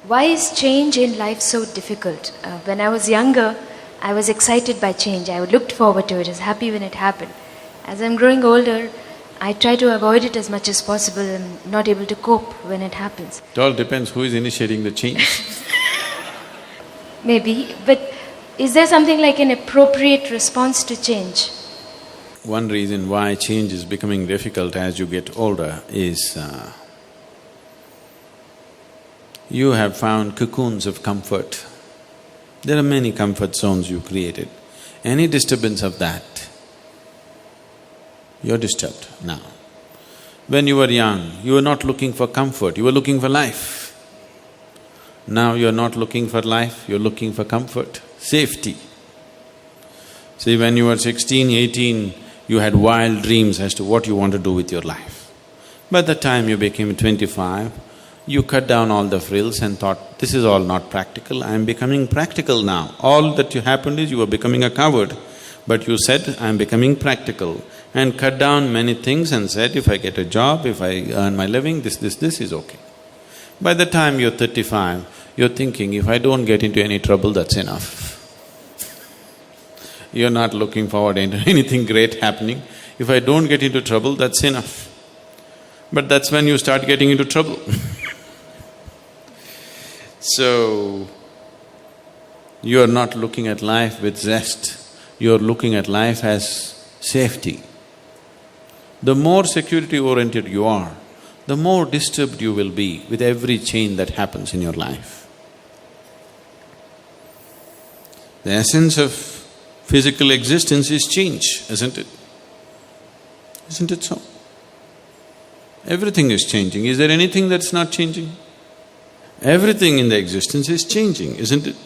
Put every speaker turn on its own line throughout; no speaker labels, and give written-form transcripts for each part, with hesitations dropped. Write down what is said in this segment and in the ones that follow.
Why is change in life so difficult? When I was younger, I was excited by change. I looked forward to it. I was happy when it happened. As I'm growing older, I try to avoid it as much as possible. I'm not able to cope when it happens.
It all depends who is initiating the change.
Maybe, but is there something like an appropriate response to change?
One reason why change is becoming difficult as you get older is you have found cocoons of comfort. There are many comfort zones you created. Any disturbance of that, you're disturbed now. When you were young, you were not looking for comfort, you were looking for life. Now you're not looking for life, you're looking for comfort, safety. See, when you were 16, 18, you had wild dreams as to what you want to do with your life. By the time you became 25, you cut down all the frills and thought, this is all not practical, I am becoming practical now. All that happened is you were becoming a coward, but you said, I am becoming practical, and cut down many things and said, if I get a job, if I earn my living, this is okay. By the time you're 35, you're thinking, if I don't get into any trouble, that's enough. You're not looking forward into anything great happening. If I don't get into trouble, that's enough. But that's when you start getting into trouble. So, you are not looking at life with zest, you are looking at life as safety. The more security-oriented you are, the more disturbed you will be with every change that happens in your life. The essence of physical existence is change, isn't it? Isn't it so? Everything is changing. Is there anything that's not changing? Everything in the existence is changing, isn't it?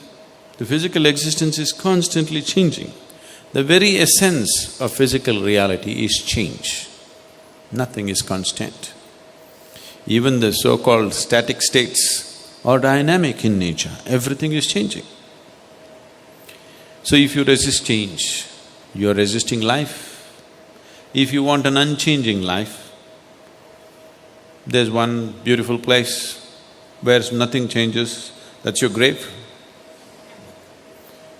The physical existence is constantly changing. The very essence of physical reality is change. Nothing is constant. Even the so-called static states are dynamic in nature, everything is changing. So if you resist change, you are resisting life. If you want an unchanging life, there's one beautiful place where nothing changes, that's your grave.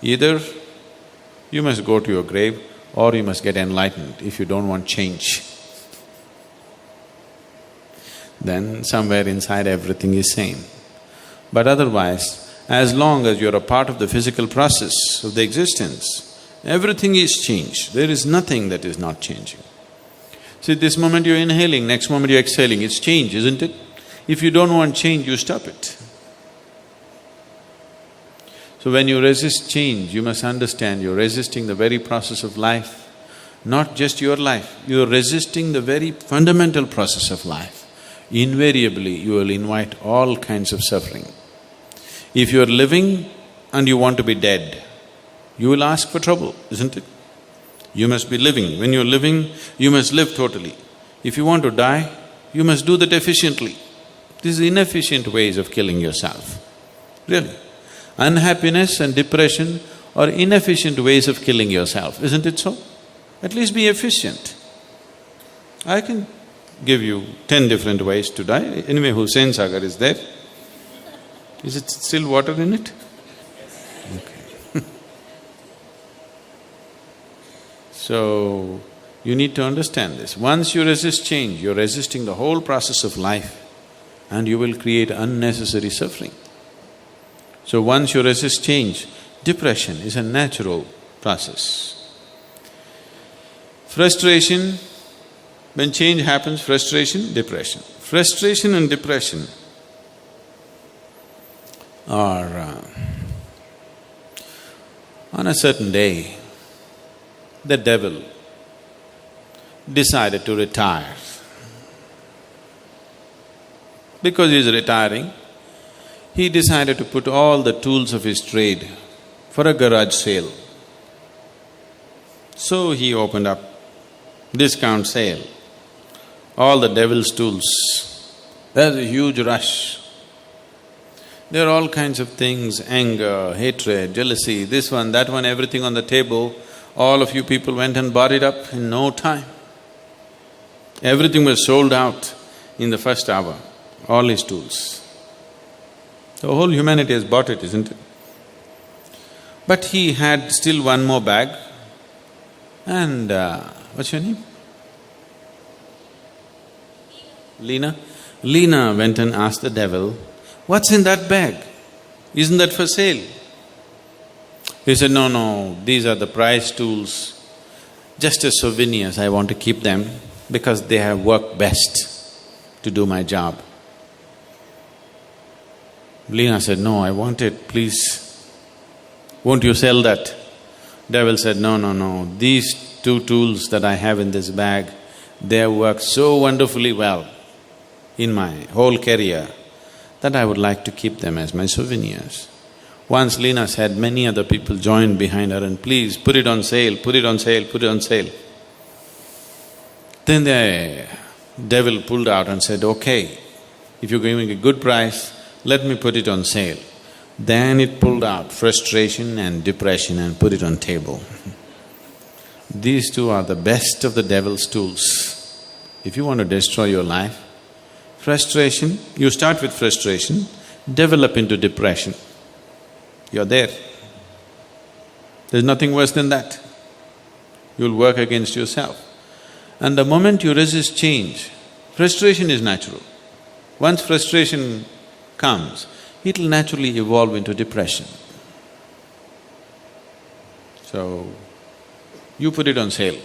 Either you must go to your grave or you must get enlightened if you don't want change. Then somewhere inside everything is same. But otherwise, as long as you're a part of the physical process of the existence, everything is change, there is nothing that is not changing. See, this moment you're inhaling, next moment you're exhaling, it's change, isn't it? If you don't want change, you stop it. So when you resist change, you must understand you're resisting the very process of life, not just your life, you're resisting the very fundamental process of life. Invariably, you will invite all kinds of suffering. If you're living and you want to be dead, you will ask for trouble, isn't it? You must be living. When you're living, you must live totally. If you want to die, you must do that efficiently. These are inefficient ways of killing yourself, really. Unhappiness and depression are inefficient ways of killing yourself, isn't it so? At least be efficient. I can give you 10 different ways to die. Anyway, Hussain Sagar is there. Is it still water in it? Okay. So, you need to understand this. Once you resist change, you're resisting the whole process of life and you will create unnecessary suffering. So once you resist change, depression is a natural process. Frustration, when change happens, frustration, depression. Frustration and depression are… on a certain day, the devil decided to retire. Because he is retiring, he decided to put all the tools of his trade for a garage sale. So he opened up discount sale, all the devil's tools. There's a huge rush. There are all kinds of things, anger, hatred, jealousy, this one, that one, everything on the table. All of you people went and bought it up in no time. Everything was sold out in the first hour, all his tools. The whole humanity has bought it, isn't it? But he had still one more bag and… what's your name? Lena? Lena went and asked the devil, "What's in that bag? Isn't that for sale?" He said, "No, no, these are the prize tools. Just as souvenirs, I want to keep them because they have worked best to do my job." Lena said, "No, I want it, please. Won't you sell that?" Devil said, "No, no, no, these two tools that I have in this bag, they have worked so wonderfully well in my whole career that I would like to keep them as my souvenirs." Once Lena said, many other people joined behind her and, "Please, put it on sale, put it on sale, put it on sale." Then the devil pulled out and said, "Okay, if you're giving a good price, let me put it on sale." Then it pulled out frustration and depression and put it on table. These two are the best of the devil's tools. If you want to destroy your life, frustration, you start with frustration, develop into depression. You're there. There's nothing worse than that. You'll work against yourself. And the moment you resist change, frustration is natural. Once frustration comes, it'll naturally evolve into depression. So, you put it on sale.